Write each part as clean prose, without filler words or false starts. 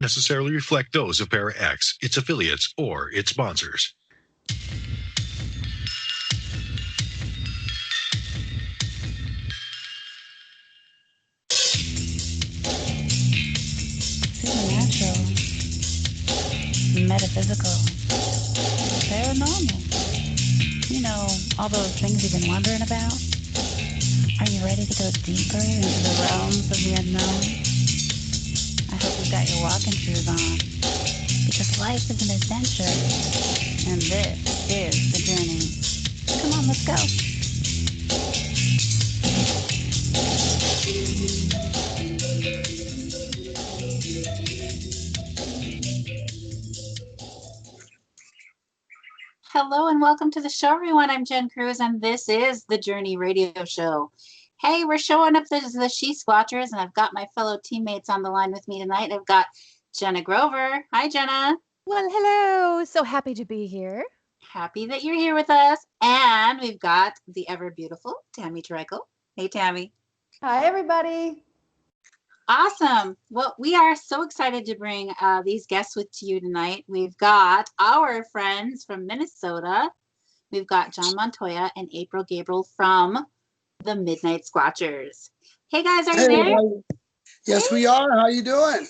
necessarily reflect those of ParaX, its affiliates, or its sponsors. Supernatural, metaphysical, paranormal. You know, all those things you've been wondering about? Are you ready to go deeper into the realms of the unknown? I hope you've got your walking shoes on, because life is an adventure, and this is the journey. Come on, let's go. Hello and welcome to the show, everyone. I'm Jen Cruz, and this is the Journey Radio Show. Hey, we're showing up as the She-Squatchers, and I've got my fellow teammates on the line with me tonight. I've got Jena Grover. Hi, Jena. Well, hello. So happy to be here. Happy that you're here with us. And we've got the ever beautiful Tammy Treickel. Hey, Tammy. Hi, everybody. Awesome. Well, we are so excited to bring these guests with you tonight. We've got our friends from Minnesota. We've got John Montoya and April Gabel from the Midnight Squatchers. Hey, guys, are you there? Yes, we are. How you doing?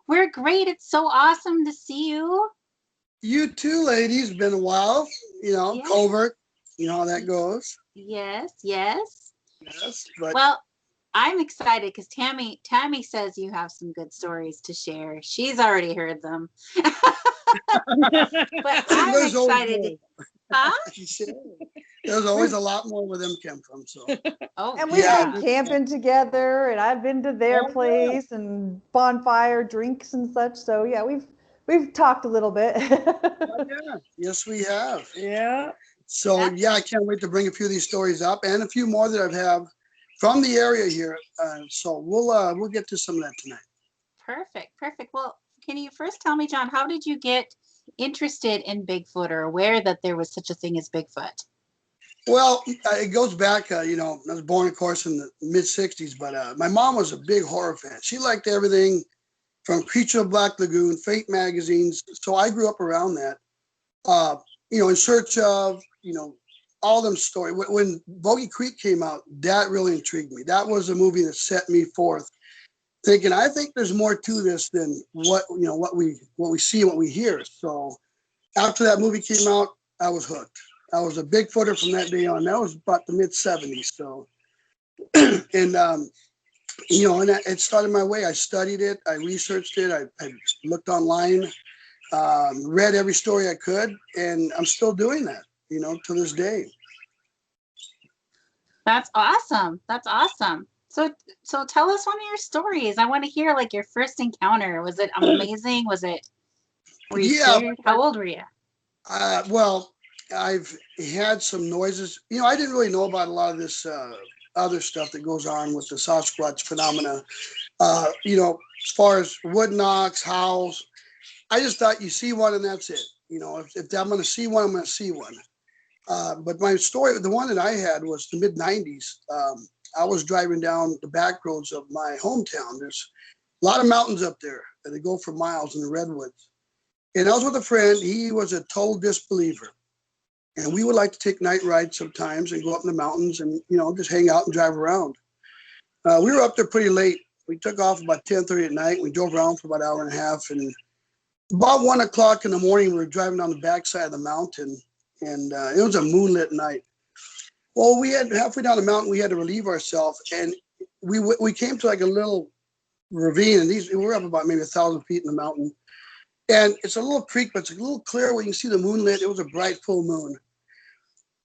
We're great. It's so awesome to see you. You too, ladies. Been a while. You know, Yes. covert. You know how that goes. Yes. Yes, but Well, I'm excited because Tammy says you have some good stories to share. She's already heard them. But I'm There's always excited. more. Huh? There's always a lot more where them came from. So Oh, And we've Yeah. been camping together, and I've been to their Oh, yeah. place and bonfire drinks and such. So yeah, we've talked a little bit. Oh, yeah. Yes, we have. Yeah. So yeah, I can't wait to bring a few of these stories up and a few more that I have from the area here. So we'll get to some of that tonight. Perfect. Well, can you first tell me, John, how did you get interested in Bigfoot or aware that there was such a thing as Bigfoot? Well, it goes back, I was born, of course, in the mid-'60s, but my mom was a big horror fan. She liked everything from Creature of Black Lagoon, Fate magazines. So I grew up around that, in search of, all them stories. When Boggy Creek came out, that really intrigued me. That was a movie that set me forth thinking, I think there's more to this than what we see and what we hear. So after that movie came out, I was hooked. I was a Bigfooter from that day on. That was about the mid-'70s. So, and it started my way. I studied it. I researched it. I looked online, read every story I could, and I'm still doing that, to this day. That's awesome. So tell us one of your stories. I want to hear like your first encounter. Was it amazing? Were you scared? How old were you? Well, I've had some noises. I didn't really know about a lot of this other stuff that goes on with the Sasquatch phenomena. As far as wood knocks, howls, I just thought you see one and that's it. If I'm going to see one, I'm going to see one. But my story, the one that I had was the mid-'90s. I was driving down the back roads of my hometown. There's a lot of mountains up there that they go for miles in the redwoods. And I was with a friend. He was a total disbeliever. And we would like to take night rides sometimes and go up in the mountains and, just hang out and drive around. We were up there pretty late. We took off about 10:30 at night. We drove around for about an hour and a half. And about 1 o'clock in the morning, we were driving down the backside of the mountain. And it was a moonlit night. Well, we had halfway down the mountain, we had to relieve ourselves. And we came to like a little ravine. And we were up about maybe 1,000 feet in the mountain. And it's a little creek, but it's a little clear where you can see the moonlit. It was a bright full moon.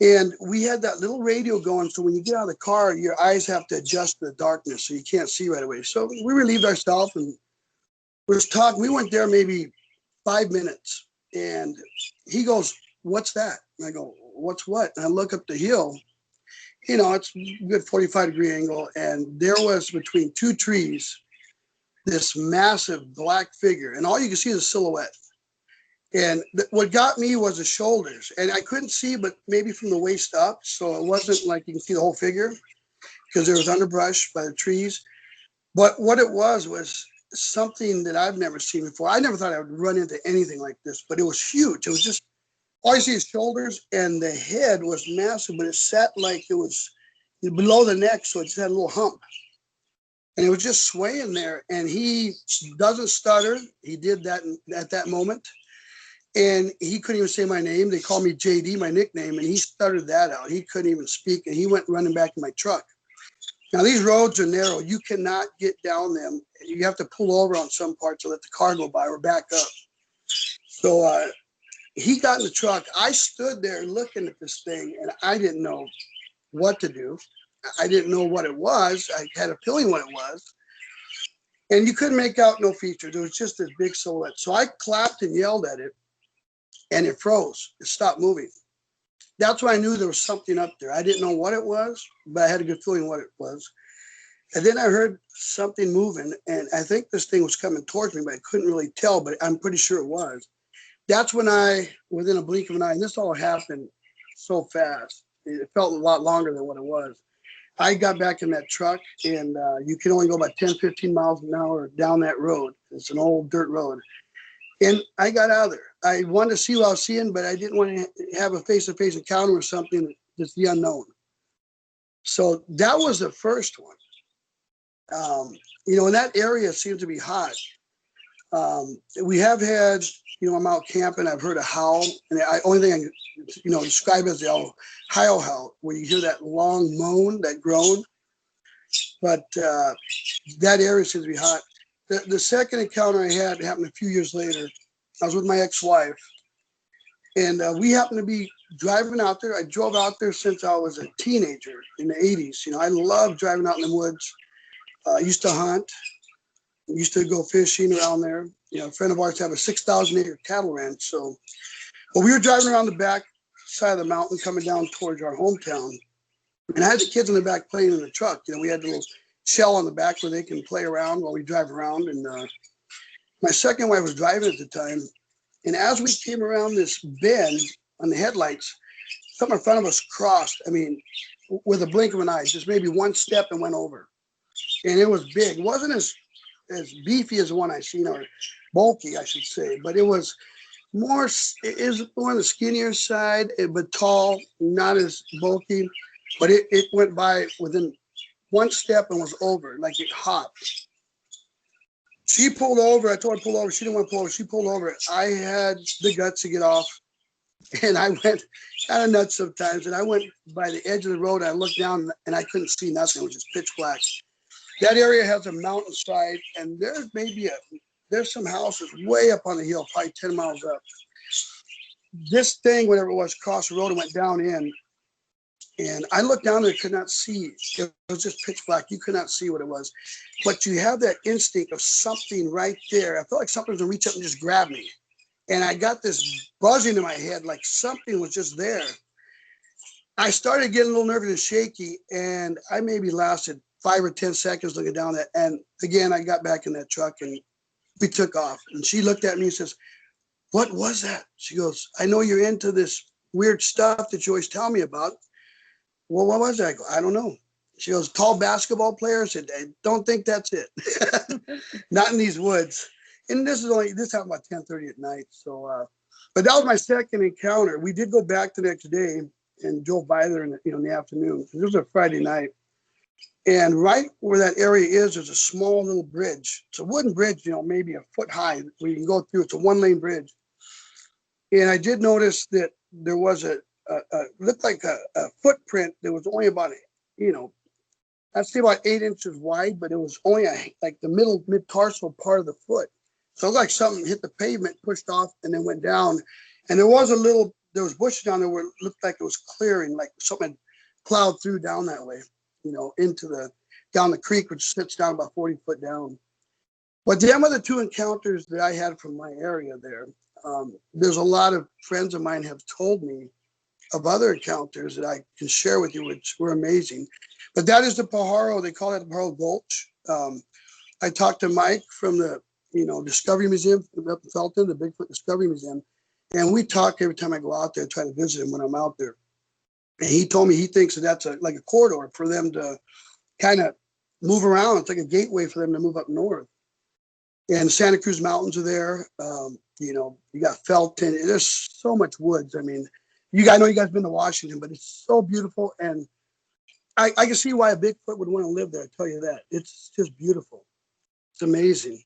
And we had that little radio going. So when you get out of the car, your eyes have to adjust to the darkness so you can't see right away. So we relieved ourselves and was talking. We went there maybe 5 minutes. And he goes, "What's that?" And I go, "What's what?" And I look up the hill. It's a good 45-degree angle. And there was between two trees this massive black figure, and all you can see is a silhouette. And what got me was the shoulders, and I couldn't see, but maybe from the waist up. So it wasn't like you can see the whole figure because there was underbrush by the trees. But what it was something that I've never seen before. I never thought I would run into anything like this, but it was huge. It was just, all you see is shoulders, and the head was massive, but it sat like it was below the neck, so it just had a little hump. And it was just swaying there, and he doesn't stutter. He did that at that moment. And he couldn't even say my name. They called me JD, my nickname, and he stuttered that out. He couldn't even speak, and he went running back to my truck. Now, these roads are narrow. You cannot get down them. You have to pull over on some parts to let the car go by or back up. So he got in the truck. I stood there looking at this thing, and I didn't know what to do. I didn't know what it was. I had a feeling what it was. And you couldn't make out no features. It was just this big silhouette. So I clapped and yelled at it, and it froze. It stopped moving. That's when I knew there was something up there. I didn't know what it was, but I had a good feeling what it was. And then I heard something moving, and I think this thing was coming towards me, but I couldn't really tell, but I'm pretty sure it was. That's when within a blink of an eye, and this all happened so fast, it felt a lot longer than what it was. I got back in that truck, and you can only go about 10, 15 miles an hour down that road. It's an old dirt road. And I got out of there. I wanted to see what I was seeing, but I didn't want to have a face-to-face encounter with something that's the unknown. So that was the first one. And that area seems to be hot. We have had, I'm out camping. I've heard a howl, and the only thing I can, describe as the Ohio howl, where you hear that long moan, that groan. But that area seems to be hot. The second encounter I had happened a few years later. I was with my ex-wife, and we happened to be driving out there. I drove out there since I was a teenager in the 80s. I loved driving out in the woods. I used to hunt. I used to go fishing around there. A friend of ours had a 6,000-acre cattle ranch. So, we were driving around the back side of the mountain coming down towards our hometown. And I had the kids in the back playing in the truck. We had the little shell on the back where they can play around while we drive around. And my second wife was driving at the time. And as we came around this bend on the headlights, something in front of us crossed. With a blink of an eye, just maybe one step and went over. And it was big. It wasn't as beefy as the one I seen, or bulky, I should say, but it was more on the skinnier side, but tall, not as bulky. But it went by within one step and was over, like it hopped. She pulled over. I told her to pull over. She didn't want to pull over. She pulled over. I had the guts to get off, and I went kind of nuts sometimes. And I went by the edge of the road. I looked down, and I couldn't see nothing. It was just pitch black. That area has a mountainside, and there's some houses way up on the hill, probably 10 miles up. This thing, whatever it was, crossed the road and went down in. And I looked down there, could not see. It was just pitch black. You could not see what it was. But you have that instinct of something right there. I felt like something was going to reach up and just grab me. And I got this buzzing in my head, like something was just there. I started getting a little nervous and shaky, and I maybe lasted 5 or 10 seconds looking down that. And again, I got back in that truck, and we took off. And she looked at me and says, "What was that?" She goes, "I know you're into this weird stuff that you always tell me about." "Well, what was that?" I go, "I don't know." She goes, "Tall basketball player?" I said, "I don't think that's it." Not in these woods. And this happened about 10:30 at night. So, but that was my second encounter. We did go back the next day and drove by there in the afternoon. It was a Friday night. And right where that area is, there's a small little bridge. It's a wooden bridge, maybe a foot high, where you can go through. It's a one-lane bridge. And I did notice that there was looked like a footprint that was only about, I'd say about 8 inches wide, but it was only like the mid-tarsal part of the foot. So it looked like something hit the pavement, pushed off, and then went down. And there was bushes down there where it looked like it was clearing, like something had plowed through down that way, down the creek, which sits down about 40 foot down. But them are the two encounters that I had from my area there. There's a lot of friends of mine have told me of other encounters that I can share with you, which were amazing. But that is the Pajaro. They call it the Pajaro Gulch. I talked to Mike from the Discovery Museum up in Felton, the Bigfoot Discovery Museum, and we talk every time I go out there, try to visit him when I'm out there. And he told me he thinks that's like a corridor for them to kind of move around. It's like a gateway for them to move up north. And Santa Cruz Mountains are there. You know, you got Felton. There's so much woods. I mean, I know you guys been to Washington, but it's so beautiful. And I can see why a Bigfoot would want to live there. I tell you that. It's just beautiful. It's amazing.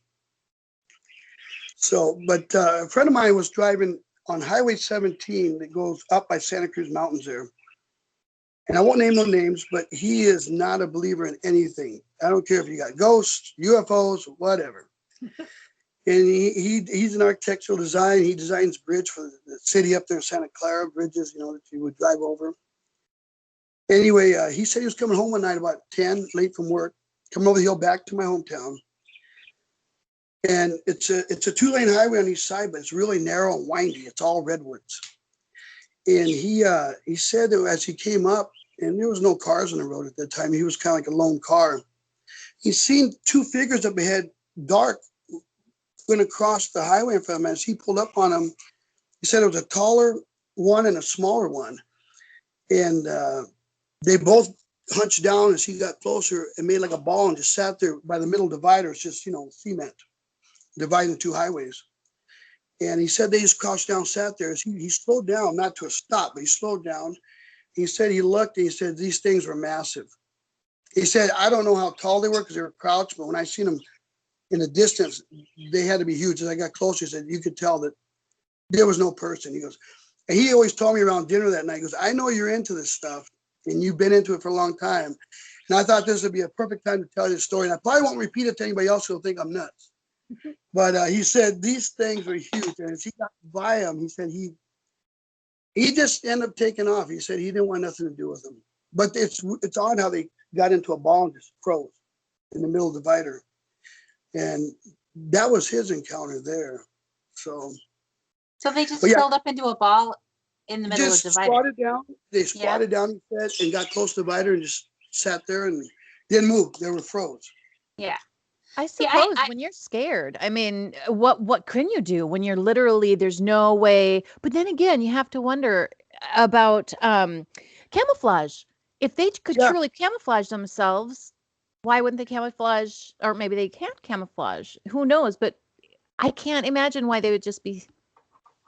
So, but a friend of mine was driving on Highway 17 that goes up by Santa Cruz Mountains there. And I won't name no names, but he is not a believer in anything. I don't care if you got ghosts, UFOs, whatever. And he's an architectural design. He designs bridge for the city up there in Santa Clara, bridges, you know, that you would drive over. Anyway, he said he was coming home one night about 10, late from work, coming over the hill back to my hometown. And it's a 2-lane highway on each side, but it's really narrow and windy. It's all redwoods. And he said that as he came up, and there was no cars on the road at that time, he was kind of like a lone car. He seen 2 figures up ahead, dark, going across the highway in front of him. As he pulled up on him, he said it was a taller one and a smaller one. And they both hunched down as he got closer and made like a ball and just sat there by the middle divider. It's just, you know, cement dividing 2 highways. And he said they just crouched down, sat there. As he slowed down, not to a stop, but he slowed down. He said he looked and he said these things were massive. He said, I don't know how tall they were because they were crouched, but when I seen them in the distance, they had to be huge. As I got closer, he said, you could tell that there was no person. He goes, and he always told me around dinner that night, he goes, I know you're into this stuff and you've been into it for a long time. And I thought this would be a perfect time to tell you the story. And I probably won't repeat it to anybody else who'll think I'm nuts. But he said these things were huge. And as he got by him, he said he just ended up taking off. He said he didn't want nothing to do with them. But it's odd how they got into a ball and just froze in the middle of the divider. And that was his encounter there. So they just filled up into a ball in the middle of the divider. Squatted down. They squatted down, he said, and got close to the divider and just sat there and didn't move. They were froze. Yeah. I suppose when you're scared, I mean, what can you do when you're literally, there's no way. But then again, you have to wonder about camouflage. If they could truly camouflage themselves, why wouldn't they camouflage? Or maybe they can't camouflage. Who knows? But I can't imagine why they would just be.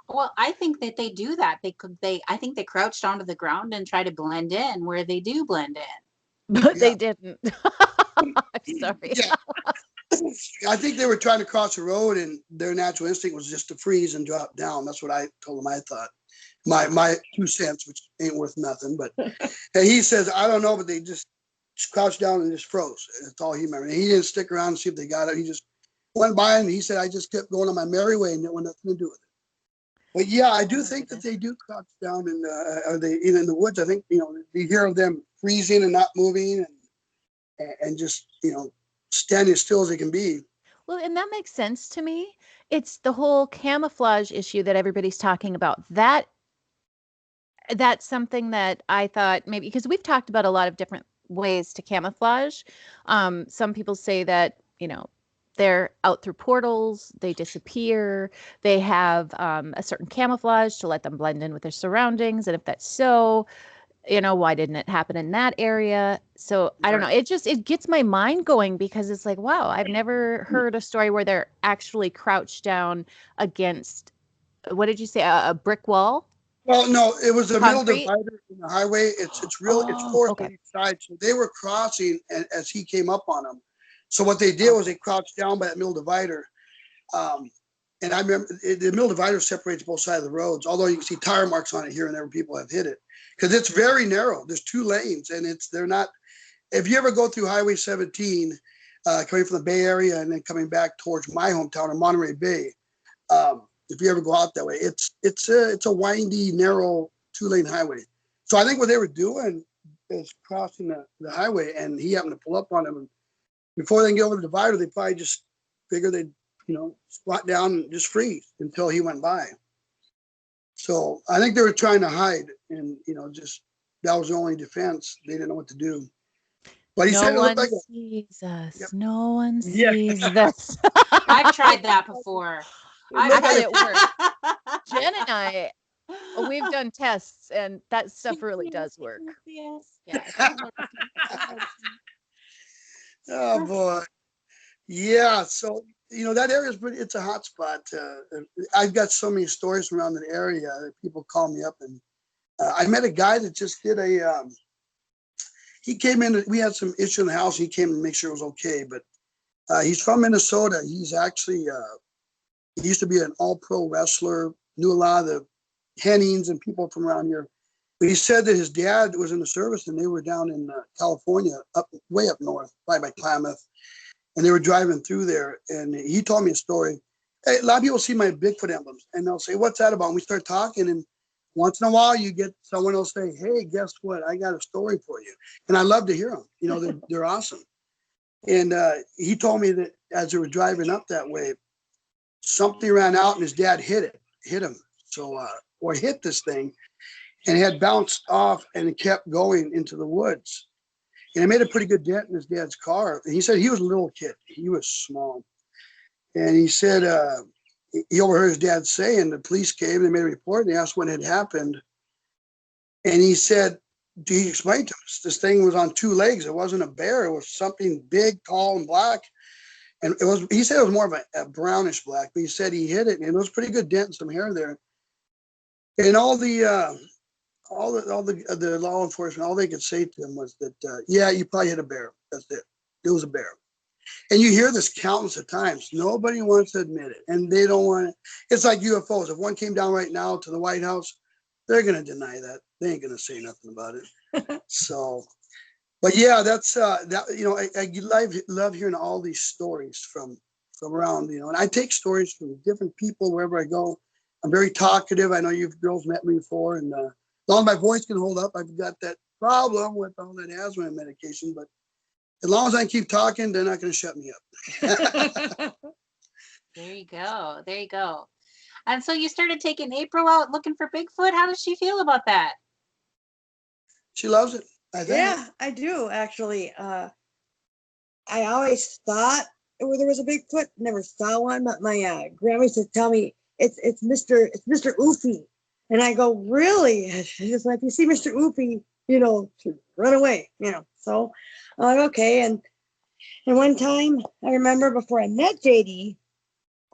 Well, I think that they do that. I think they crouched onto the ground and try to blend in where they do blend in. But they didn't. I'm sorry. Yeah. I think they were trying to cross the road and their natural instinct was just to freeze and drop down. That's what I told him I thought. My 2 cents, which ain't worth nothing. But and he says, I don't know, but they just crouched down and just froze. That's all he remembered. And he didn't stick around and see if they got it. He just went by and he said, I just kept going on my merry way and it had nothing to do with it. But yeah, I do think that they do crouch down and are they in the woods? I think, you know, you hear of them freezing and not moving and just, you know, standing as still as they can be. Well, and that makes sense to me. It's the whole camouflage issue that everybody's talking about. That's something that I thought maybe, because we've talked about a lot of different ways to camouflage. Some people say that, you know, they're out through portals, they disappear, they have a certain camouflage to let them blend in with their surroundings. And if that's so, you know, why didn't it happen in that area? So I don't know. It gets my mind going because it's like, wow, I've never heard a story where they're actually crouched down against, what did you say, a brick wall? Well, no, it was the middle Concrete? divider in the highway. It's forest on each side. So they were crossing as he came up on them. So what they did was they crouched down by that middle divider. And I remember the middle divider separates both sides of the roads, although you can see tire marks on it here and there where people have hit it. Because it's very narrow. There's 2 lanes and they're not, if you ever go through Highway 17, coming from the Bay Area and then coming back towards my hometown in Monterey Bay, if you ever go out that way, it's a windy, narrow 2-lane highway. So I think what they were doing is crossing the highway and he happened to pull up on them. And before they can get over the divider, they probably just figured they'd, you know, squat down and just freeze until he went by. So I think they were trying to hide and, you know, just that was the only defense. They didn't know what to do. But he said it looked like sees us. Yep. No one sees us. I've tried that before. I've had it work. Jen and I, we've done tests and that stuff really does work. Yes. Oh boy. Yeah. So that area is pretty. It's a hot spot. I've got so many stories from around the area that people call me up, and I met a guy that just did a. He came in. We had some issue in the house. He came to make sure it was okay, but he's from Minnesota. He's actually he used to be an all-pro wrestler. Knew a lot of the Hennings and people from around here. But he said that his dad was in the service, and they were down in California, way up north, probably by Klamath. And they were driving through there, and he told me a story. Hey, a lot of people see my Bigfoot emblems, and they'll say, "What's that about?" And we start talking, and once in a while, you get someone will say, "Hey, guess what? I got a story for you." And I love to hear them. They're awesome. And he told me that as they were driving up that way, something ran out, and his dad hit him. So, or hit this thing, and it had bounced off, and it kept going into the woods. And it made a pretty good dent in his dad's car. And he said he was a little kid. He was small. And he said he overheard his dad saying, the police came and they made a report, and they asked what had happened. And he said, he explained to us, this thing was on two legs. It wasn't a bear. It was something big, tall, and black. And he said it was more of a brownish black, but he said he hit it, and it was a pretty good dent and some hair there. And all the law enforcement, all they could say to him was that, yeah, you probably hit a bear. That's it. It was a bear. And you hear this countless of times. Nobody wants to admit it, and they don't want it. It's like UFOs. If one came down right now to the White House, they're going to deny that. They ain't going to say nothing about it. So, but yeah, that's that. I love hearing all these stories from around. And I take stories from different people wherever I go. I'm very talkative. I know you girls met me before, and as long as my voice can hold up, I've got that problem with all that asthma medication. But as long as I keep talking, they're not going to shut me up. There you go. There you go. And so you started taking April out looking for Bigfoot. How does she feel about that? She loves it, I think. Yeah, I do actually. I always thought there was a Bigfoot. Never saw one, but my grandma used to tell me it's Mr. Oofy. And I go, really? She's like, if you see Mr. Oofy, run away, So I'm like, okay. And one time, I remember before I met JD,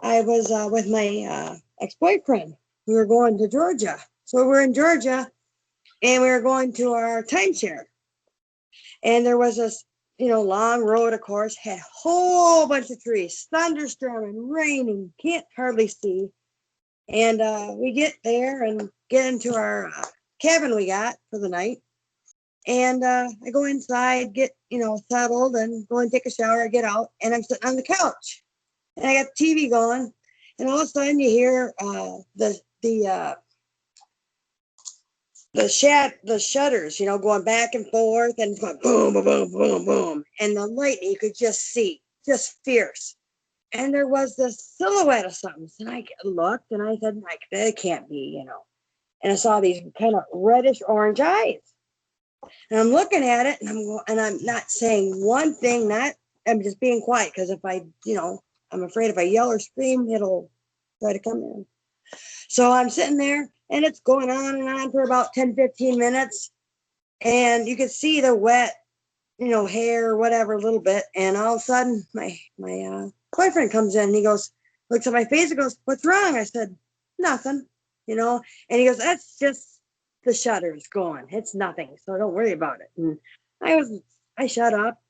I was with my ex-boyfriend. We were going to Georgia. So we're in Georgia, and we were going to our timeshare. And there was this, long road, of course, had a whole bunch of trees, thunderstorming, raining, can't hardly see. And we get there and get into our cabin we got for the night. And I go inside, get, settled, and go and take a shower. I get out, and I'm sitting on the couch. And I got the TV going. And all of a sudden you hear the shutters, going back and forth, and it's going boom, boom, boom, boom, boom. And the lightning you could just see, just fierce. And there was this silhouette of something. And I looked, and I said, that can't be, And I saw these kind of reddish orange eyes. And I'm looking at it, and I'm not saying one thing. I'm just being quiet, because if I, I'm afraid if I yell or scream, it'll try to come in. So I'm sitting there, and it's going on and on for about 10, 15 minutes. And you could see the wet, hair or whatever a little bit. And all of a sudden, my boyfriend comes in, and he goes, looks at my face and goes, "What's wrong?" I said, "Nothing," And he goes, "That's just the shutters going. It's nothing. So don't worry about it." And I shut up,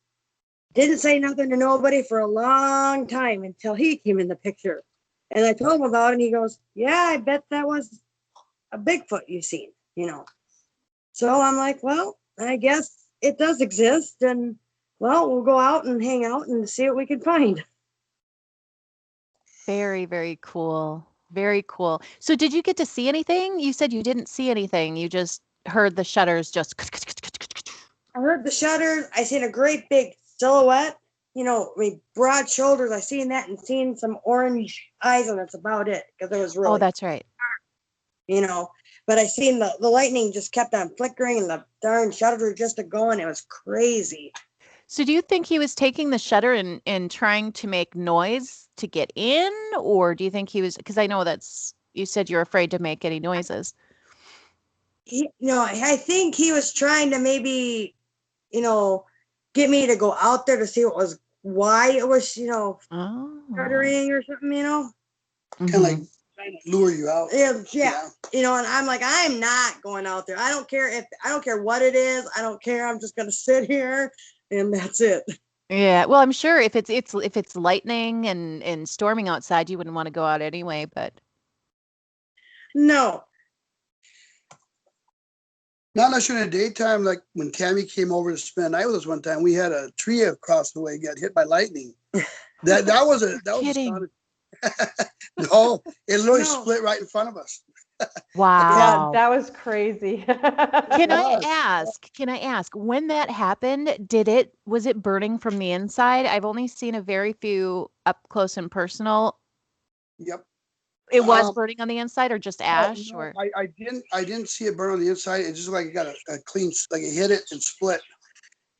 didn't say nothing to nobody for a long time until he came in the picture. And I told him about it, and he goes, "Yeah, I bet that was a Bigfoot you seen, So I'm like, well, I guess it does exist, and well, we'll go out and hang out and see what we can find. Very, very cool. Very cool. So did you get to see anything? You said you didn't see anything. You just heard the shutters just. I heard the shutters. I seen a great big silhouette, with broad shoulders. I seen that and seen some orange eyes, and that's about it, because it was really. Oh, that's right. But I seen the lightning just kept on flickering, and the darn shutters were just going. It was crazy. So do you think he was taking the shutter and trying to make noise to get in? Or do you think he was, because I know you said you're afraid to make any noises. I think he was trying to maybe, get me to go out there to see why it was, Oh. stuttering or something, you know. Kind of like trying to lure you out. Yeah, you know, and I'm like, I'm not going out there. I don't care what it is. I don't care. I'm just gonna sit here, and that's it. Yeah, well, I'm sure if it's lightning and storming outside, you wouldn't want to go out anyway, but No. Not unless you're in the daytime, like when Tammy came over to spend the night with us one time, we had a tree across the way get hit by lightning. That was kidding. astonishing. No, it literally No. split right in front of us. Wow. That was crazy. Can I was. ask, when that happened, was it burning from the inside? I've only seen a very few up close and personal. Yep. It was burning on the inside or just ash No, or I didn't see it burn on the inside. It just like it got a clean, like it hit it and split.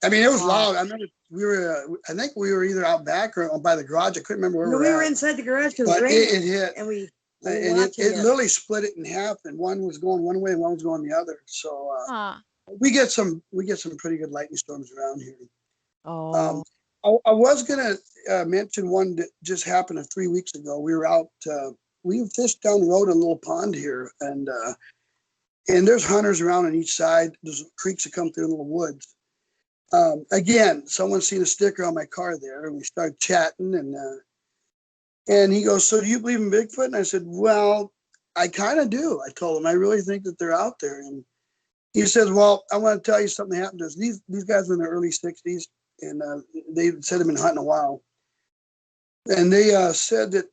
I mean, it was Wow. loud. I remember I think we were either out back or by the garage. I couldn't remember where No, we we were were at. inside the garage because But it rained, it hit. and we And watching it literally split it in half, and one was going one way and one was going the other. So Huh. we get some pretty good lightning storms around here. Oh. I was gonna mention one that just happened 3 weeks ago. We were out. We fished down the road in a little pond here, and there's hunters around on each side. There's creeks that come through little woods. Again, someone seen a sticker on my car there, and we started chatting, and he goes, "So do you believe in Bigfoot?" And I said, "Well, I kind of do." I told him, "I really think that they're out there." And he says, "Well, I want to tell you something happened to us. These guys were in their early 60s, and they said they've been hunting a while. And they said that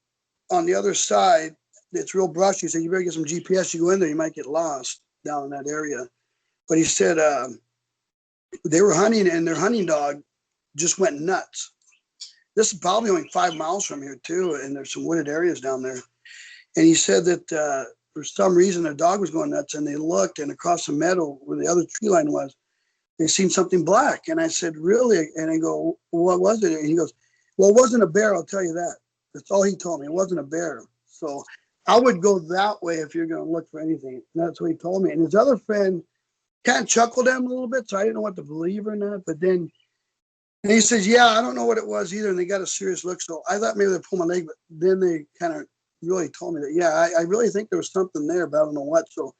on the other side, it's real brushy. So you better get some GPS. You go in there, you might get lost down in that area." But he said they were hunting, and their hunting dog just went nuts. This is probably only 5 miles from here too, and there's some wooded areas down there. And he said that for some reason the dog was going nuts, and they looked, and across the meadow where the other tree line was, they seen something black. And I said, "Really?" And I go, "What was it?" And he goes, "Well, it wasn't a bear, I'll tell you that." That's all he told me. It wasn't a bear. So I would go that way if you're going to look for anything. And that's what he told me. And his other friend kind of chuckled at him a little bit, so I didn't know what to believe or not. But then and he says, "Yeah, I don't know what it was either." And they got a serious look. So I thought maybe they pulled my leg, but then they kind of really told me that, yeah, I really think there was something there, but I don't know what. So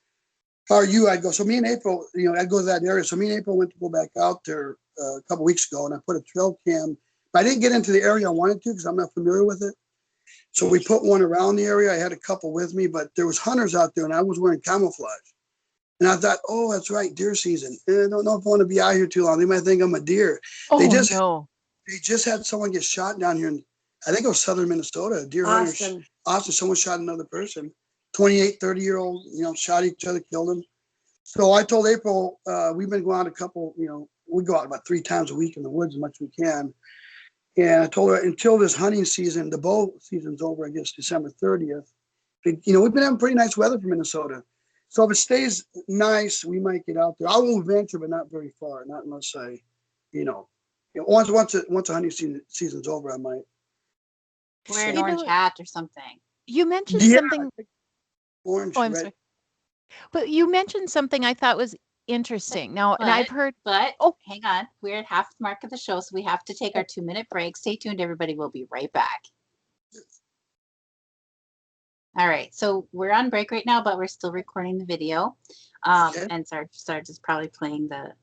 how are you? I'd go. So me and April, I'd go to that area. So me and April went to go back out there a couple weeks ago, and I put a trail cam. But I didn't get into the area I wanted to because I'm not familiar with it. So we put one around the area. I had a couple with me, but there was hunters out there, and I was wearing camouflage. And I thought, oh, that's right, deer season. And I don't know if I want to be out here too long. They might think I'm a deer. Oh, They just no. They just had someone get shot down here in, I think it was southern Minnesota. A deer hunter, Austin, someone shot another person, 28, 30-year-old, shot each other, killed them. So I told April, we've been going out we go out about 3 times a week in the woods as much as we can. And I told her until this hunting season, the bow season's over, I guess, December 30th. We've been having pretty nice weather for Minnesota. So if it stays nice, we might get out there. I won't venture, but not very far, not unless I, once the hunting season's over, I might. Wear an You orange know, hat or something. You mentioned Yeah, something. orange, Oh, I'm red. sorry. But you mentioned something I thought was interesting. Now, and I've heard. But Oh, hang on, we're at half the mark of the show, so we have to take our 2-minute break. Stay tuned, everybody. We'll be right back. All right, so we're on break right now, but we're still recording the video. Okay. And Sarge is probably playing the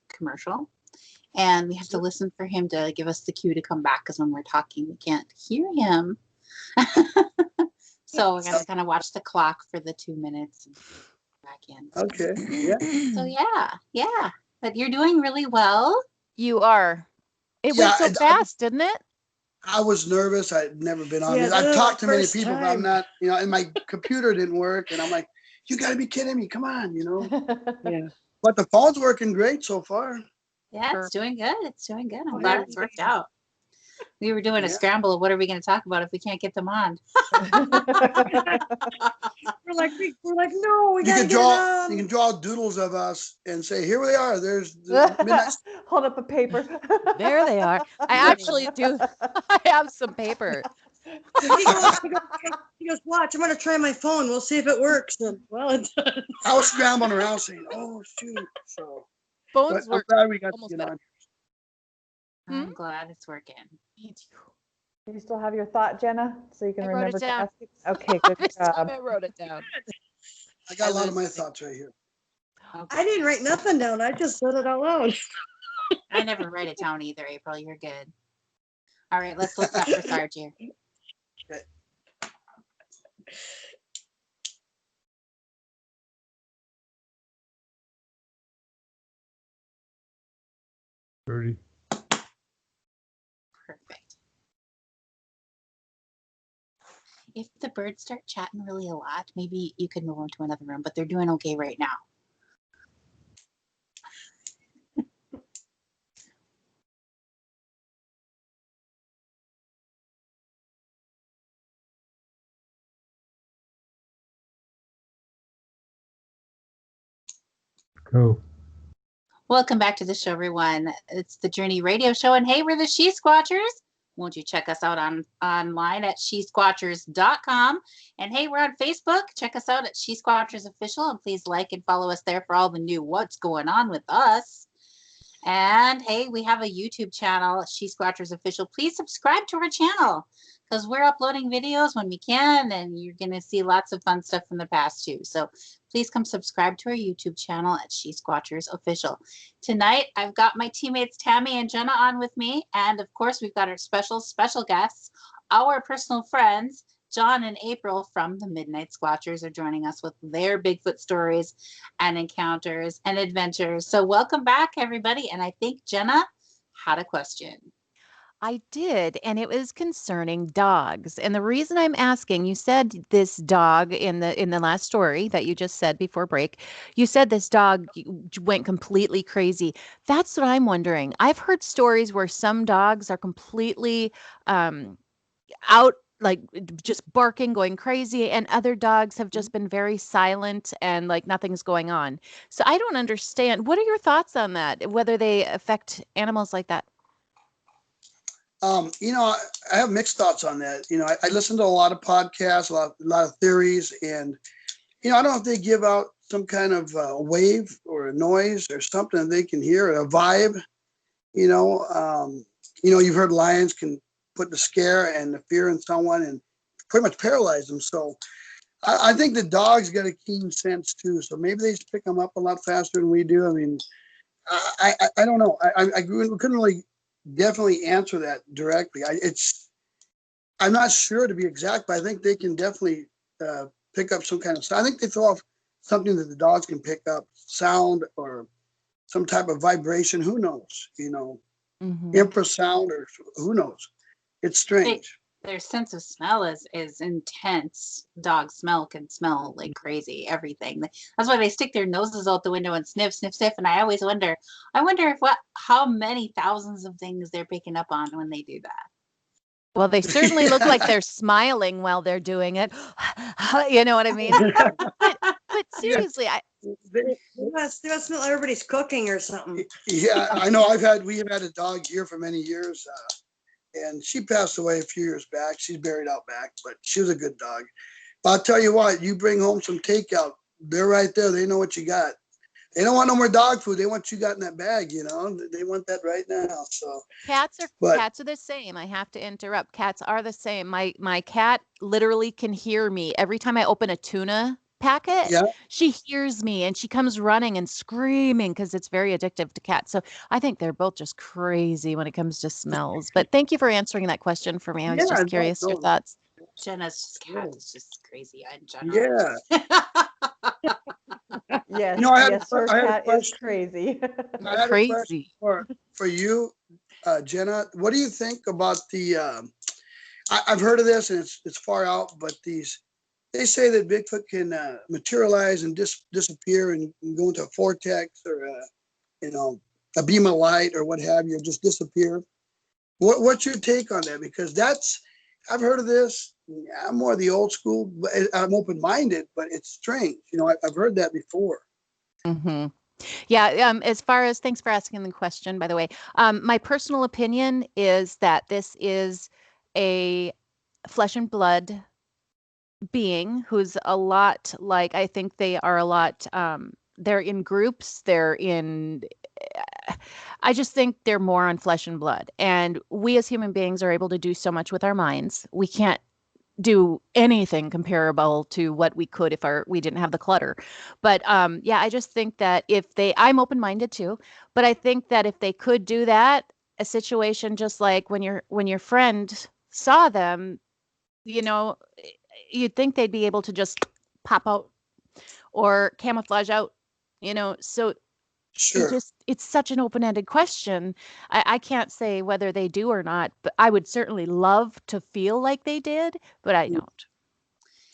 commercial. And we have to listen for him to give us the cue to come back, because when we're talking, we can't hear him. So we're going to kind of watch the clock for the 2 minutes and back in. Okay. Yeah. So yeah. But you're doing really well. you are. It went so fast, didn't it? I was nervous. I'd never been on Yeah, this. this I've is talked to my many first people, but I'm time. not, and my computer didn't work. And I'm like, you got to be kidding me. Come on, Yeah. But the phone's working great so far. Yeah, it's doing good. It's doing good. I'm Oh, glad yeah. it's worked out. We were doing a Yeah. scramble of what are we going to talk about if we can't get them on. We're like, no, we You gotta can get draw. it You on. can draw doodles of us and say, "Here we are." There's the midnight. Hold up a paper. There they are. I actually do. I have some paper. He goes, watch, I'm gonna try my phone. We'll see if it works. And well, it does. I was scrambling around saying, "Oh shoot!" So, but Phones I'm work glad we got to almost get better. on. I'm glad it's working. Me too. Do you still have your thought, Jenna? So you can I wrote remember it to down. ask it? Okay, good This time job. I wrote it down. I got I a lot of my was- thoughts right here. I didn't write nothing down. I just said it out loud. I never write it down either, April. You're good. All right, let's look up for Sarge here. Okay. Perfect. If the birds start chatting really a lot, maybe you could move them to another room, but they're doing okay right now. Go. Welcome back to the show, everyone. It's the Journey Radio Show, and hey, we're the She-Squatchers. Won't you check us out online at she-squatchers.com? And hey, we're on Facebook. Check us out at She-Squatchers Official, and please like and follow us there for all the new what's going on with us. And hey, we have a YouTube channel, She-Squatchers Official. Please subscribe to our channel because we're uploading videos when we can, and you're going to see lots of fun stuff from the past too. So please come subscribe to our YouTube channel at She-Squatchers Official. Tonight, I've got my teammates Tammy and Jenna on with me, and of course, we've got our special guests, our personal friends, John and April from the Midnight Squatchers are joining us with their Bigfoot stories and encounters and adventures. So welcome back, everybody. And I think Jenna had a question. I did, and it was concerning dogs. And the reason I'm asking, you said this dog in the last story that you just said before break, you said this dog went completely crazy. That's what I'm wondering. I've heard stories where some dogs are completely out, like just barking, going crazy, and other dogs have just been very silent and like nothing's going on. So I don't understand. What are your thoughts on that? Whether they affect animals like that? I have mixed thoughts on that. I listen to a lot of podcasts, a lot of theories, and I don't know if they give out some kind of wave or a noise or something that they can hear, a vibe. You've heard lions can put the scare and the fear in someone and pretty much paralyze them. So I think the dogs got a keen sense too. So maybe they just pick them up a lot faster than we do. I mean, I don't know. I couldn't really definitely answer that directly. I'm not sure to be exact, but I think they can definitely pick up some kind of sound. I think they throw off something that the dogs can pick up, sound or some type of vibration. Who knows? Infrasound or who knows? It's strange. Their sense of smell is intense. Dogs can smell like crazy, everything. That's why they stick their noses out the window and sniff, sniff, sniff. And I always wonder how many thousands of things they're picking up on when they do that. Well, they certainly look like they're smiling while they're doing it. You know what I mean? But seriously, They must smell everybody's cooking or something. Yeah, I know. We have had a dog here for many years, and she passed away a few years back. She's buried out back, but she was a good dog. But I'll tell you what, you bring home some takeout, they're right there. They know what you got. They don't want no more dog food. They want what you got in that bag, They want that right now. So cats are the same. I have to interrupt. Cats are the same. My cat literally can hear me every time I open a tuna packet. yeah, She hears me and she comes running and screaming because it's very addictive to cats. So I think they're both just crazy when it comes to smells. But thank you for answering that question for me. I was just curious your thoughts. Jenna's cat is just crazy in general. Yeah. Yes, her cat is crazy. I had a question for you, Jenna. What do you think about the? I've heard of this, and it's far out, but they say that Bigfoot can materialize and disappear and go into a vortex or a beam of light or what have you, just disappear. What's your take on that? Because I've heard of this. I'm more the old school, but I'm open-minded, but it's strange. I've heard that before. Mm-hmm. Yeah. Thanks for asking the question, by the way. My personal opinion is that this is a flesh and blood being who's a lot like, I think they are a lot, they're in groups, they're in I just think they're more on flesh and blood. And we as human beings are able to do so much with our minds. We can't do anything comparable to what we could if we didn't have the clutter. But yeah, I just think that I'm open-minded too, but I think that if they could do that, a situation just like when your friend saw them, you know, you'd think they'd be able to just pop out or camouflage out, so Sure. it's such an open-ended question. I can't say whether they do or not, but I would certainly love to feel like they did, but I don't.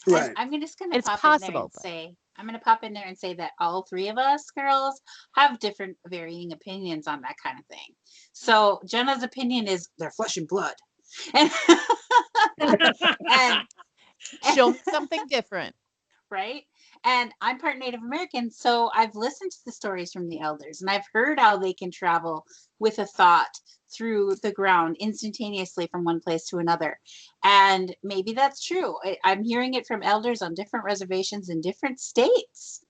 Right. I'm just going to It's pop in there possible, and but say, I'm going to pop in there and say that all three of us girls have different varying opinions on that kind of thing. So Jenna's opinion is they're flesh and blood. And, and show me something different. right? And I'm part Native American, so I've listened to the stories from the elders and I've heard how they can travel with a thought through the ground instantaneously from one place to another. And maybe that's true. I'm hearing it from elders on different reservations in different states,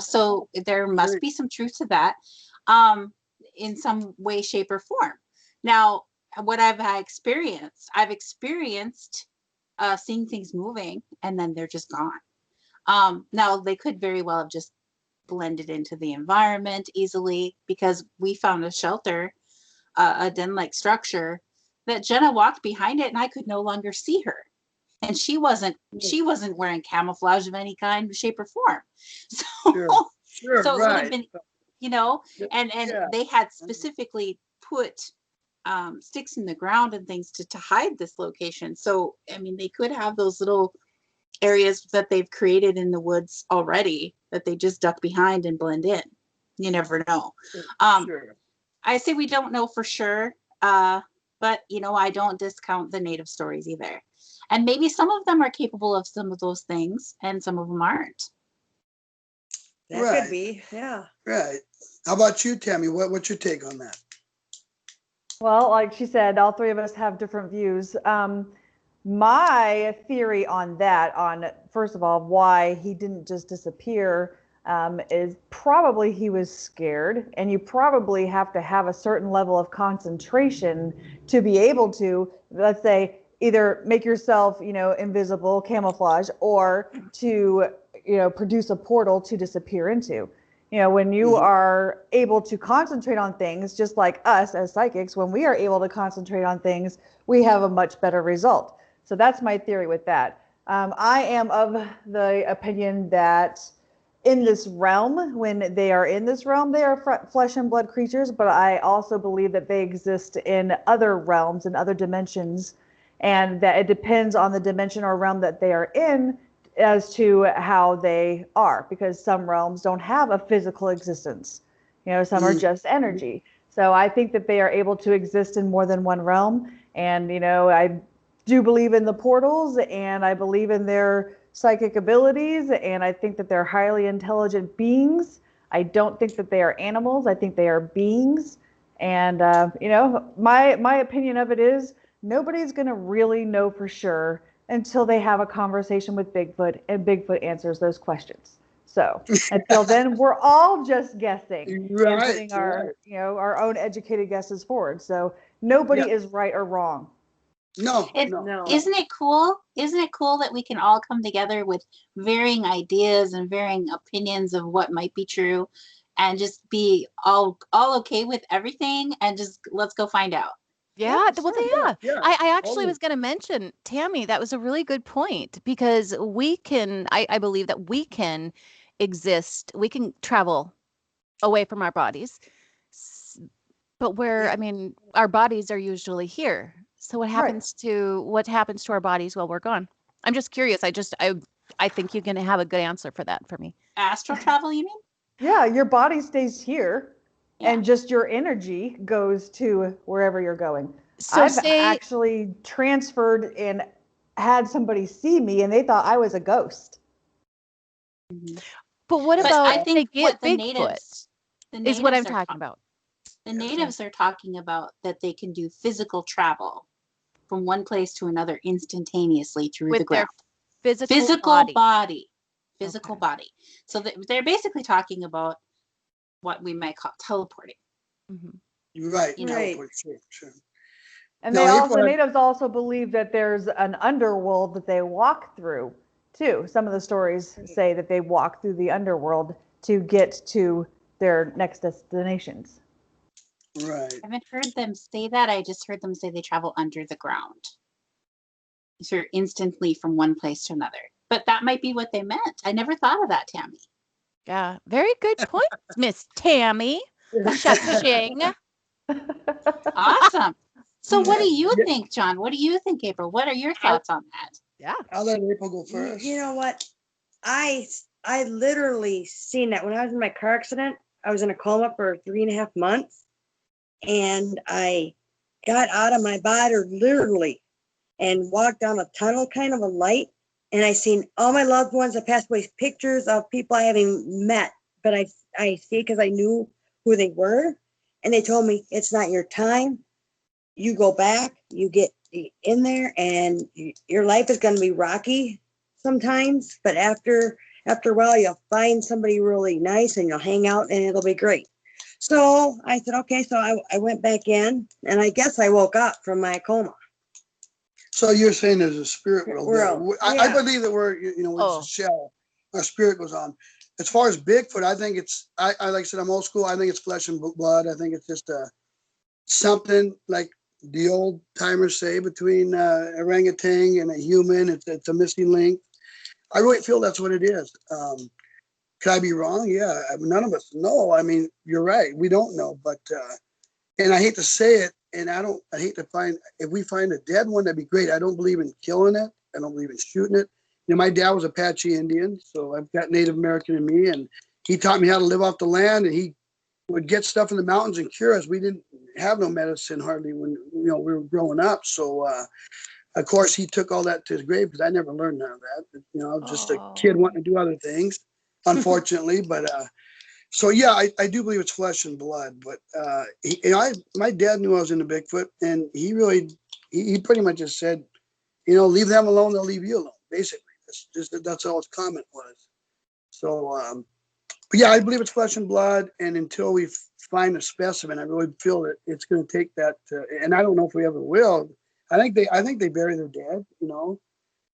so there must be some truth to that in some way, shape, or form. Now, what I've experienced seeing things moving and then they're just gone. Now they could very well have just blended into the environment easily, because we found a shelter, a den-like structure that Jenna walked behind it and I could no longer see her. And she wasn't wearing camouflage of any kind, shape, or form. So, Sure, so it would have right. been, and they had specifically put sticks in the ground and things to hide this location. So, I mean, they could have those little areas that they've created in the woods already that they just duck behind and blend in. You never know. Sure. I say we don't know for sure, but I don't discount the native stories either. And maybe some of them are capable of some of those things and some of them aren't. That could be, yeah. Right. How about you, Tammy? What's your take on that? Well, like she said, all three of us have different views. My theory on that, first of all, why he didn't just disappear, is probably he was scared, and you probably have to have a certain level of concentration to be able to, let's say, either make yourself, invisible, camouflage, or to, produce a portal to disappear into. When you are able to concentrate on things, just like us as psychics, when we are able to concentrate on things, we have a much better result. So that's my theory with that. I am of the opinion that in this realm, when they are in this realm, they are flesh and blood creatures, but I also believe that they exist in other realms and other dimensions, and that it depends on the dimension or realm that they are in as to how they are, because some realms don't have a physical existence. Some are just energy. So I think that they are able to exist in more than one realm. And, I do believe in the portals, and I believe in their psychic abilities, and I think that they're highly intelligent beings. I don't think that they are animals. I think they are beings. And, my opinion of it is nobody's going to really know for sure until they have a conversation with Bigfoot and Bigfoot answers those questions. So until then, we're all just guessing and putting our, our own educated guesses forward. So nobody is right or wrong. No. Isn't it cool? Isn't it cool that we can all come together with varying ideas and varying opinions of what might be true, and just be all okay with everything, and just let's go find out. Yeah, I actually was going to mention, Tammy, that was a really good point, because I believe that we can exist, we can travel away from our bodies, but our bodies are usually here. So what happens to our bodies while we're gone? I'm just curious. I think you're going to have a good answer for that for me. Astral travel, you mean? Yeah, your body stays here. Yeah. And just your energy goes to wherever you're going. So I've actually transferred and had somebody see me, and they thought I was a ghost. But what about I think what the natives is what I'm talking about. The natives are talking about that they can do physical travel from one place to another instantaneously through the ground. Physical body. So they're basically talking about what we might call teleporting. Mhm. You're right. You know. Right. Teleport, sure. And Now, they April also, had- natives also believe that there's an underworld that they walk through too. Some of the stories say that they walk through the underworld to get to their next destinations. Right. I haven't heard them say that. I just heard them say they travel under the ground. So you're instantly from one place to another. But that might be what they meant. I never thought of that, Tammy. Yeah, very good points, Miss Tammy. Cha-ching. Awesome. So what do you Yeah. think, John? What do you think, April? What are your thoughts on that? Yeah. I'll let April go You, first. you know what? I literally seen that when I was in my car accident. I was in a coma for 3.5 months, and I got out of my body literally and walked down a tunnel, kind of a light, and I seen all my loved ones that passed away, pictures of people I haven't met, but I see because I knew who they were, and they told me it's not your time. You go back, you get in there, and your life is going to be rocky sometimes, but after a while, you'll find somebody really nice, and you'll hang out, and it'll be great. So I said, okay. So I went back in, and I guess I woke up from my coma. So you're saying there's a spirit world there. I Yeah. believe that we're, it's Oh. a shell. Our spirit goes on. As far as Bigfoot, I think it's, I like I said, I'm old school. I think it's flesh and blood. I think it's just something like the old timers say between orangutan and a human. It's a missing link. I really feel that's what it is. Could I be wrong? Yeah. None of us know. I mean, you're right. We don't know, but and I hate to say it, and I hate to if we find a dead one, that'd be great. I don't believe in killing it. I don't believe in shooting it. My dad was Apache Indian, so I've got Native American in me, and he taught me how to live off the land, and he would get stuff in the mountains and cure us. We didn't have no medicine hardly when, we were growing up. So, of course, he took all that to his grave because I never learned none of that. I was just a kid wanting to do other things, unfortunately, but, so yeah, I do believe it's flesh and blood, but my dad knew I was into Bigfoot, and he pretty much just said, leave them alone, they'll leave you alone. Basically, that's all his comment was. So, but yeah, I believe it's flesh and blood, and until we find a specimen, I really feel that it's going to take that. And I don't know if we ever will. I think they bury their dead.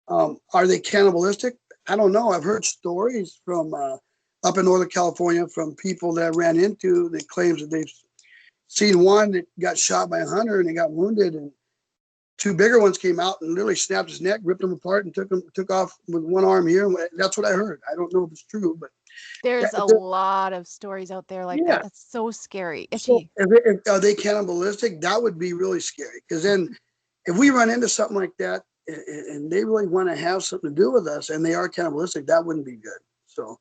Are they cannibalistic? I don't know. I've heard stories from up in Northern California from people that I ran into that claims that they've seen one that got shot by a hunter and they got wounded, and two bigger ones came out and literally snapped his neck, ripped him apart, and took off with one arm here. That's what I heard. I don't know if it's true, but There's a lot of stories out there like that. That's so scary. So Itchy. are they cannibalistic? That would be really scary, because then if we run into something like that and they really want to have something to do with us and they are cannibalistic, that wouldn't be good. So,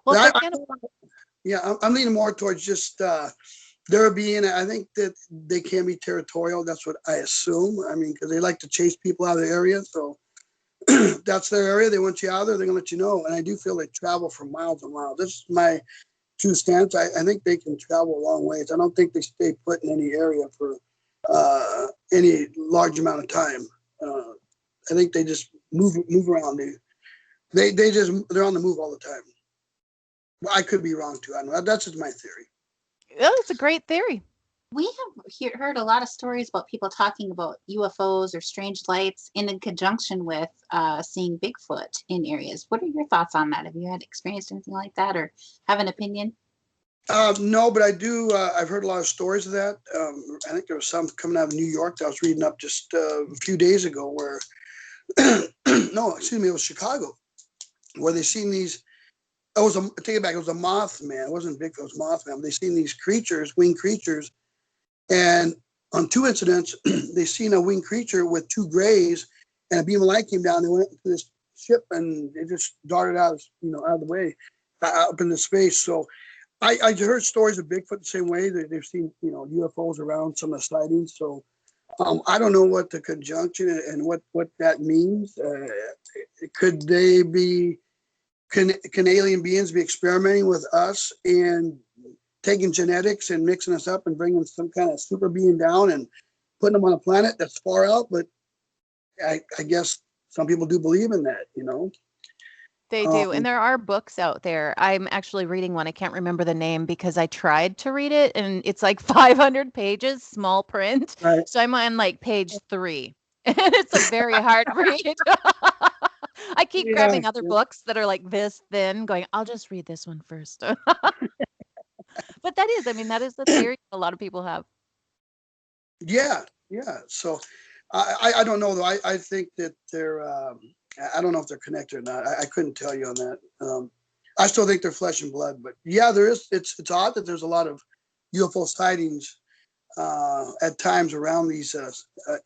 Well, but I'm leaning more towards just there being, I think that they can be territorial. That's what I assume. I mean, because they like to chase people out of the area. So that's their area. They want you out there. They're going to let you know. And I do feel they travel for miles and miles. This is my true stance. I think they can travel a long ways. I don't think they stay put in any area for any large amount of time. I think they just move around. They're on the move all the time. Well, I could be wrong too. I don't know. That's just my theory. Oh, it's a great theory. We have heard a lot of stories about people talking about UFOs or strange lights in conjunction with seeing Bigfoot in areas. What are your thoughts on that? Have you had experienced anything like that or have an opinion? No, but I do. I've heard a lot of stories of that. I think there was some coming out of New York that I was reading up just a few days ago where, no, excuse me, it was Chicago, where they seen these. Take it back. It was a Mothman. It wasn't Bigfoot. It was Mothman. They seen these creatures, winged creatures, and on two incidents, they seen a winged creature with two grays, and a beam of light came down. They went into this ship, and they just darted out, out of the way, up into space. So, I heard stories of Bigfoot the same way. They've seen, UFOs around some of the sightings. So, I don't know what the conjunction and what that means. Could they be? Can alien beings be experimenting with us and taking genetics and mixing us up and bringing some kind of super being down and putting them on a planet that's far out? But I guess some people do believe in that, They do. And there are books out there. I'm actually reading one. I can't remember the name because I tried to read it and it's like 500 pages, small print. Right. So I'm on like page 3. And it's a very hard read. I keep Yeah. grabbing other books that are like this thin, going, I'll just read this one first. But that is, I mean, that is the theory a lot of people have. Yeah. So I don't know though. I think that they're I don't know if they're connected or not. I couldn't tell you on that. I still think they're flesh and blood, but yeah, there is. It's odd that there's a lot of UFO sightings at times around these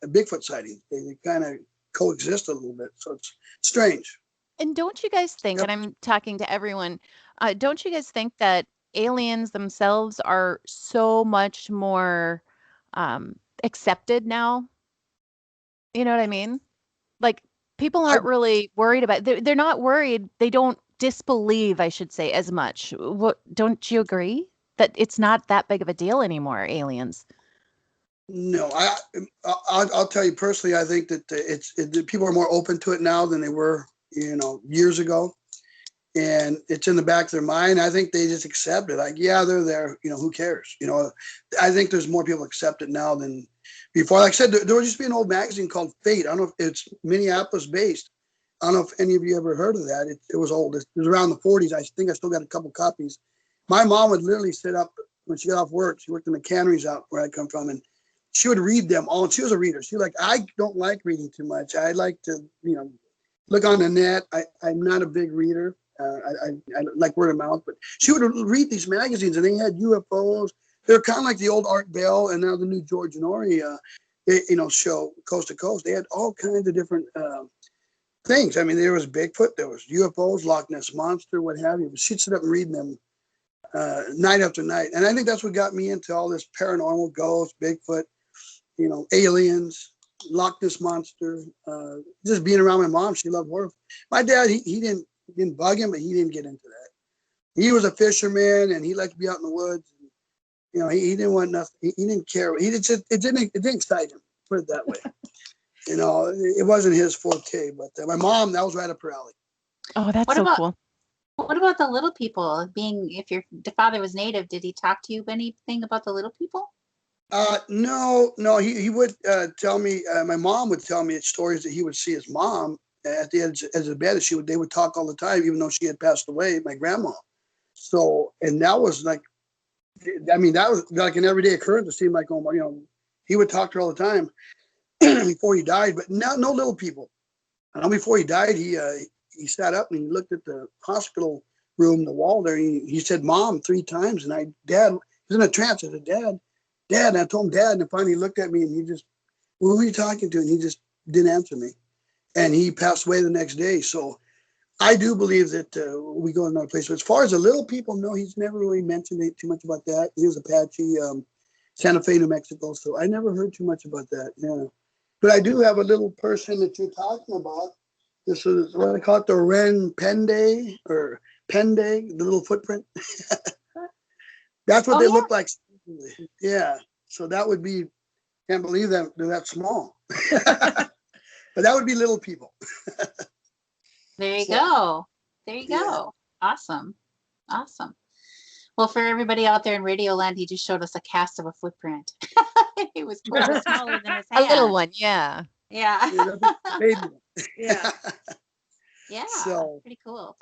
Bigfoot sightings. They kind of coexist a little bit, so it's strange. And don't you guys think, Yep. and I'm talking to everyone, don't you guys think that aliens themselves are so much more accepted now? You know what I mean? Like people aren't really worried about they're not worried. They don't disbelieve, I should say, as much. What, don't you agree that it's not that big of a deal anymore, aliens? No, I'll tell you personally. I think that people are more open to it now than they were, years ago, and it's in the back of their mind. I think they just accept it. Like, yeah, they're there. Who cares? I think there's more people accept it now than before. Like I said, there used to be an old magazine called Fate. I don't know if it's Minneapolis based. I don't know if any of you ever heard of that. It was old. It was around the 40s. I think I still got a couple copies. My mom would literally sit up when she got off work. She worked in the canneries out where I come from, and she would read them all. And she was a reader. She was like, I don't like reading too much. I like to, look on the net. I'm not a big reader. I like word of mouth, but she would read these magazines, and they had UFOs. They're kind of like the old Art Bell and now the new George Norrie, show Coast to Coast. They had all kinds of different things. I mean, there was Bigfoot, there was UFOs, Loch Ness Monster, what have you. But she'd sit up and read them night after night. And I think that's what got me into all this paranormal, ghosts, Bigfoot, aliens, Loch Ness Monster. Just being around my mom, she loved horror. My dad, he didn't bug him, but he didn't get into that. He was a fisherman, and he liked to be out in the woods. He didn't want nothing. He didn't care. It didn't excite him. Put it that way. It wasn't his forte. But my mom, that was right up her alley. Oh, that's cool. What about the little people? If your father was native, did he talk to you anything about the little people? No. He would tell me. My mom would tell me stories that he would see his mom at the edge of the bed. They would talk all the time, even though she had passed away. My grandma. So, and that was like. That was like an everyday occurrence. It seemed like, he would talk to her all the time before he died, but no little people. Before he died, he sat up and he looked at the hospital room, the wall there. He said, "Mom," 3 times. And Dad, he was in a trance. I said, Dad. And I told him, Dad. And finally he looked at me and he just, well, who are you talking to? And he just didn't answer me. And he passed away the next day. So I do believe that we go to another place. But as far as the little people, no, he's never really mentioned too much about that. He was Apache, Santa Fe, New Mexico. So I never heard too much about that. Yeah. But I do have a little person that you're talking about. This is what I call it, the Ren Pende, or Pende, the little footprint. That's what they look like. Yeah. So that would be, can't believe that they're that small. But that would be little people. There you go. Awesome. Well, for everybody out there in Radio Land, he just showed us a cast of a footprint. It was probably smaller than his hand. A little one, yeah. Yeah. Yeah. Yeah. So Pretty cool.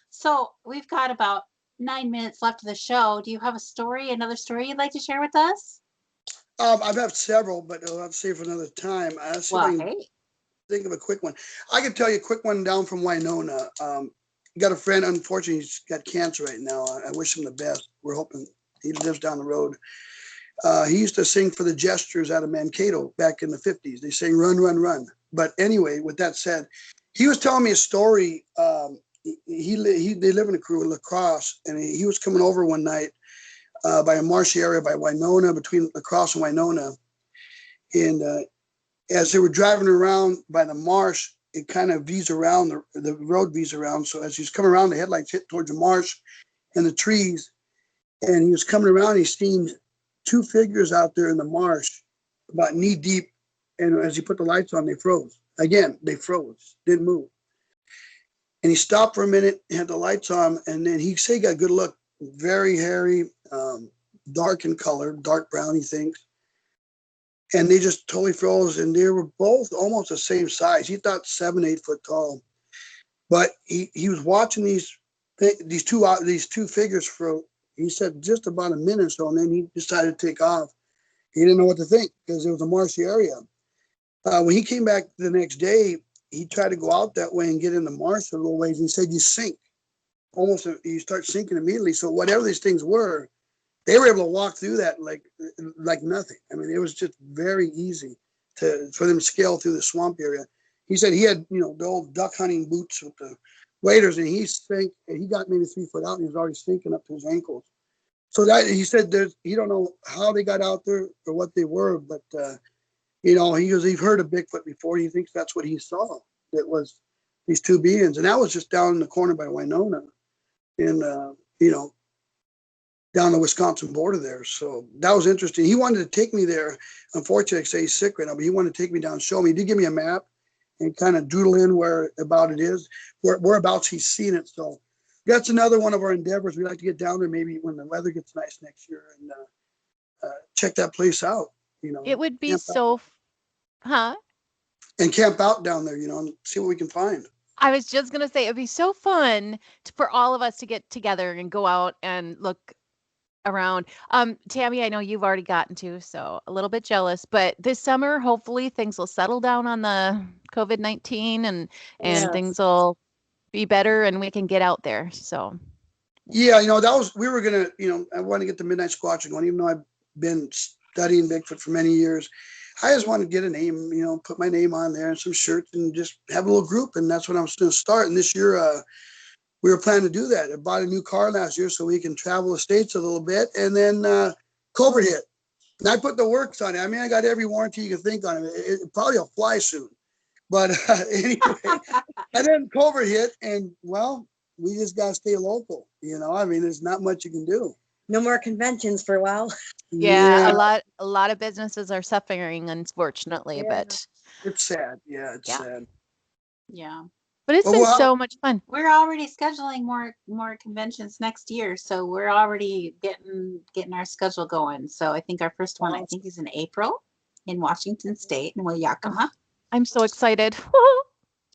So we've got about 9 minutes left of the show. Do you have another story you'd like to share with us? I've had several, but I'll have to save for another time. Think of a quick one. I can tell you a quick one down from Winona. Got a friend, unfortunately, he's got cancer right now. I wish him the best. We're hoping he lives down the road. He used to sing for the Gestures out of Mankato back in the 50s. They sang "Run, Run, Run." But anyway, with that said, he was telling me a story. They live in a crew in La Crosse, and he was coming over one night by a marshy area by Winona, between La Crosse and Winona. And as they were driving around by the marsh, it kind of V's around, the road V's around. So as he's coming around, the headlights hit towards the marsh and the trees. And he was coming around, he seen 2 figures out there in the marsh, about knee deep. And as he put the lights on, they froze. Again, they froze, didn't move. And he stopped for a minute, had the lights on, and then he said he got a good look. Very hairy, dark in color, dark brown, he thinks. And they just totally froze, and they were both almost the same size. He thought 7, 8 foot tall, but he was watching these two figures for, he said, just about a minute or so, and then he decided to take off. He didn't know what to think because it was a marshy area. When he came back the next day, he tried to go out that way and get in the marsh a little ways. And he said, you sink. Almost, you start sinking immediately. So whatever these things were, they were able to walk through that like nothing. I mean, it was just very easy for them to scale through the swamp area. He said he had, the old duck hunting boots with the waders, and he got maybe 3 foot out, and he was already sinking up to his ankles. So that, he said, he don't know how they got out there or what they were, but he goes, he's heard of Bigfoot before. He thinks that's what he saw. It was these two beings, and that was just down in the corner by Winona, in down the Wisconsin border there. So that was interesting. He wanted to take me there. Unfortunately, I say he's sick right now, but he wanted to take me down and show me. He did give me a map and kind of doodle in where about it is, whereabouts he's seen it. So that's another one of our endeavors. We'd like to get down there maybe when the weather gets nice next year and check that place out. It would be so, and camp out down there, and see what we can find. I was just going to say, it'd be so fun for all of us to get together and go out and look around. Tammy, I know you've already gotten to, so a little bit jealous, but this summer, hopefully things will settle down on the COVID-19 and Yes. things will be better and we can get out there. So. Yeah, we were going to, I want to get the Midnight Squatchers going, even though I've been studying Bigfoot for many years. I just want to get a name, put my name on there and some shirts and just have a little group. And that's what I was going to start. And this year, we were planning to do that. I bought a new car last year so we can travel the States a little bit. And then COVID hit. And I put the works on it. I mean, I got every warranty you can think on it. It probably will fly soon. But anyway, and then COVID hit. And, well, we just got to stay local. I mean, there's not much you can do. No more conventions for a while. Yeah, a lot of businesses are suffering, unfortunately, but it's sad. Yeah, it's sad. Yeah. But it's been so much fun. We're already scheduling more conventions next year, so we're already getting our schedule going. So I think our first one is in April in Washington State in Yakima. I'm so excited.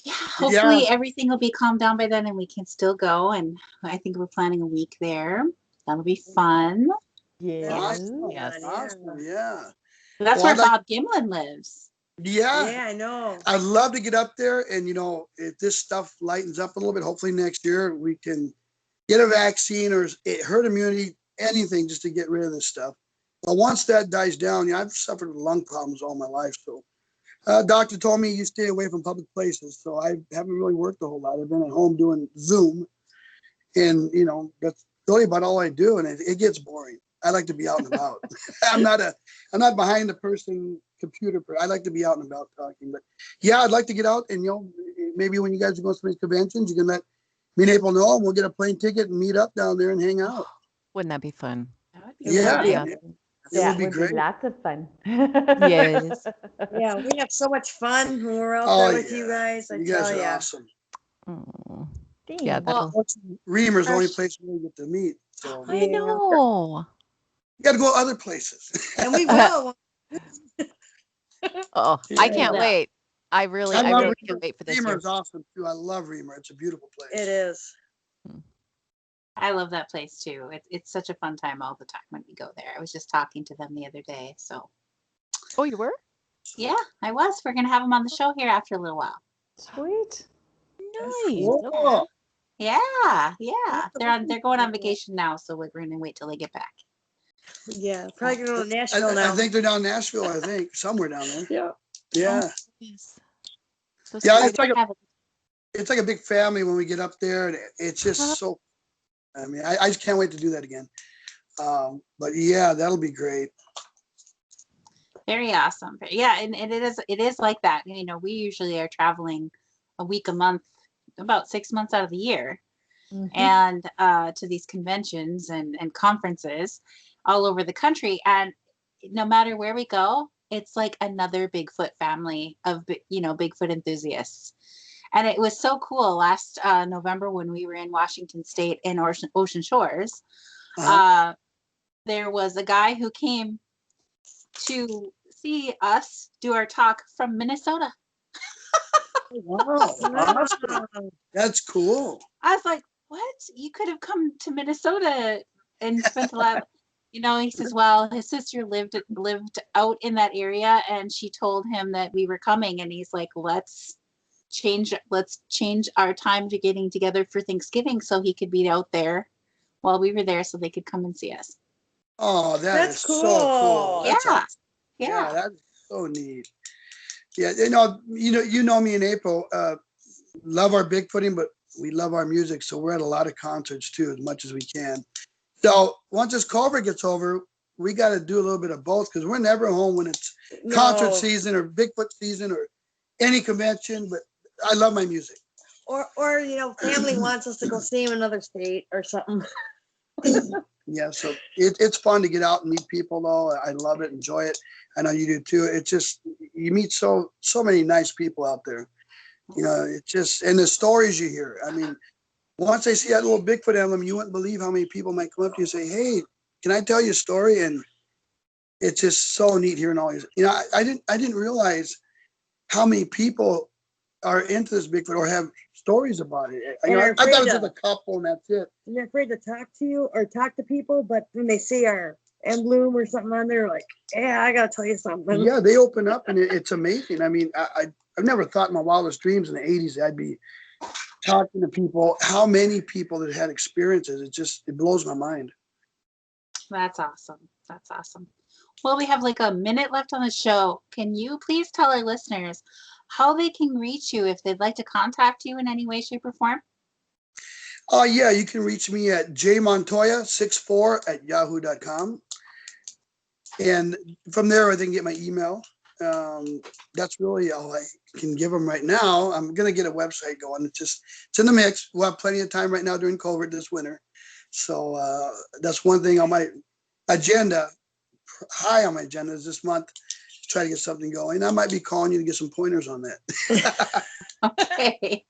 Yeah, hopefully everything will be calmed down by then and we can still go. And I think we're planning a week there. That'll be fun. Yeah. Awesome. Yes. Awesome. Yeah. So that's where Bob Gimlin lives. Yeah. Yeah, I know. I'd love to get up there. And, if this stuff lightens up a little bit, hopefully next year we can get a vaccine or herd immunity, anything just to get rid of this stuff. But once that dies down, I've suffered with lung problems all my life. So doctor told me you stay away from public places. So I haven't really worked a whole lot. I've been at home doing Zoom. And, that's really about all I do. And it gets boring. I like to be out and about. I'm not behind the person computer. I like to be out and about talking. But yeah, I'd like to get out and, maybe when you guys are going to some of these conventions, you can let me and April know and we'll get a plane ticket and meet up down there and hang out. Wouldn't that be fun? Yeah. That would be great. Lots of fun. Yes. Yeah, we have so much fun when we're out there with you guys. You guys are awesome. Oh. Thanks. Yeah, Reamer's the only place we get to meet. So I know. you got to go other places. And we will. Oh, I can't wait. I really can't wait for this. Reamer is awesome too. I love Reamer. It's a beautiful place. It is. I love that place too. It's such a fun time all the time when we go there. I was just talking to them the other day. So. Oh, you were? Yeah, I was. We're gonna have them on the show here after a little while. Sweet. Nice. Cool. Yeah. They're going on vacation now, so we're gonna wait till they get back. Yeah, probably going to Nashville now. I think they're down in Nashville. I think somewhere down there. Yeah. Yeah. So Yeah. It's like a big family when we get up there, and it's just so. I mean, I just can't wait to do that again. But yeah, that'll be great. Very awesome. Yeah, and it is like that. We usually are traveling a week a month, about 6 months out of the year, and to these conventions and conferences all over the country. And no matter where we go, it's like another Bigfoot family of Bigfoot enthusiasts. And it was so cool last November when we were in Washington State in Ocean Shores. There was a guy who came to see us do our talk from Minnesota. Wow, awesome. That's cool. I was like, what? You could have come to Minnesota and spent a lot. He says, well, his sister lived out in that area, and she told him that we were coming, and he's like, let's change our time to getting together for Thanksgiving so he could be out there while we were there so they could come and see us. Oh, That's is cool. so cool. That's Yeah. awesome. Yeah. That's so neat. Yeah, you know me and April love our Bigfooting, but we love our music, so we're at a lot of concerts too, as much as we can. So once this COVID gets over, we got to do a little bit of both because we're never home when it's concert season or Bigfoot season or any convention. But I love my music. Or family wants us to go see him in another state or something. Yeah, so it's fun to get out and meet people, though. I love it, enjoy it. I know you do too. It's just you meet so many nice people out there. It's just and the stories you hear. I mean, once they see that little Bigfoot emblem, you wouldn't believe how many people might come up to you and say, "Hey, can I tell you a story?" And it's just so neat hearing all these. I didn't realize how many people are into this Bigfoot or have stories about it. I thought it was just a couple and that's it. And they're afraid to talk to you or talk to people, but when they see our emblem or something on there, like, yeah, I gotta tell you something. Yeah, they open up and it's amazing. I mean, I've never thought in my wildest dreams in the 80s I'd be talking to people, how many people that had experiences. It blows my mind. That's awesome. That's awesome. Well, we have like a minute left on the show. Can you please tell our listeners how they can reach you if they'd like to contact you in any way, shape, or form? Yeah, you can reach me at jmontoya64@yahoo.com. And from there, they can get my email. That's really all I can give them right now. I'm going to get a website going. It's in the mix. We'll have plenty of time right now during COVID this winter. So that's one thing on my agenda, high on my agenda is this month, try to get something going. I might be calling you to get some pointers on that. Okay.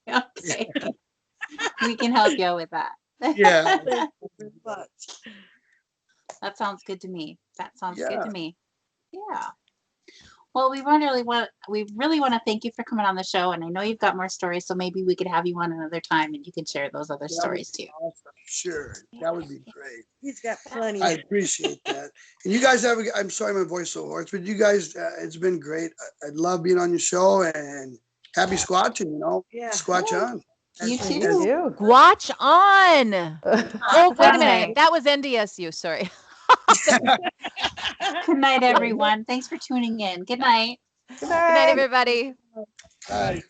We can help you out with that. Yeah. That sounds good to me. Yeah. Good to me. Yeah. Well, we really want to thank you for coming on the show, and I know you've got more stories, so maybe we could have you on another time, and you can share those other stories too. Awesome. Sure, that would be great. He's got plenty. I appreciate that. And you guys I'm sorry my voice is so hoarse, but you guys, it's been great. I love being on your show, and happy squatching. Yeah. Squatch on. You too. You. Watch on. Oh, wait a minute. Thanks. That was NDSU. Sorry. Good night, everyone. Thanks for tuning in. Good night. Good Good night, everybody. Bye.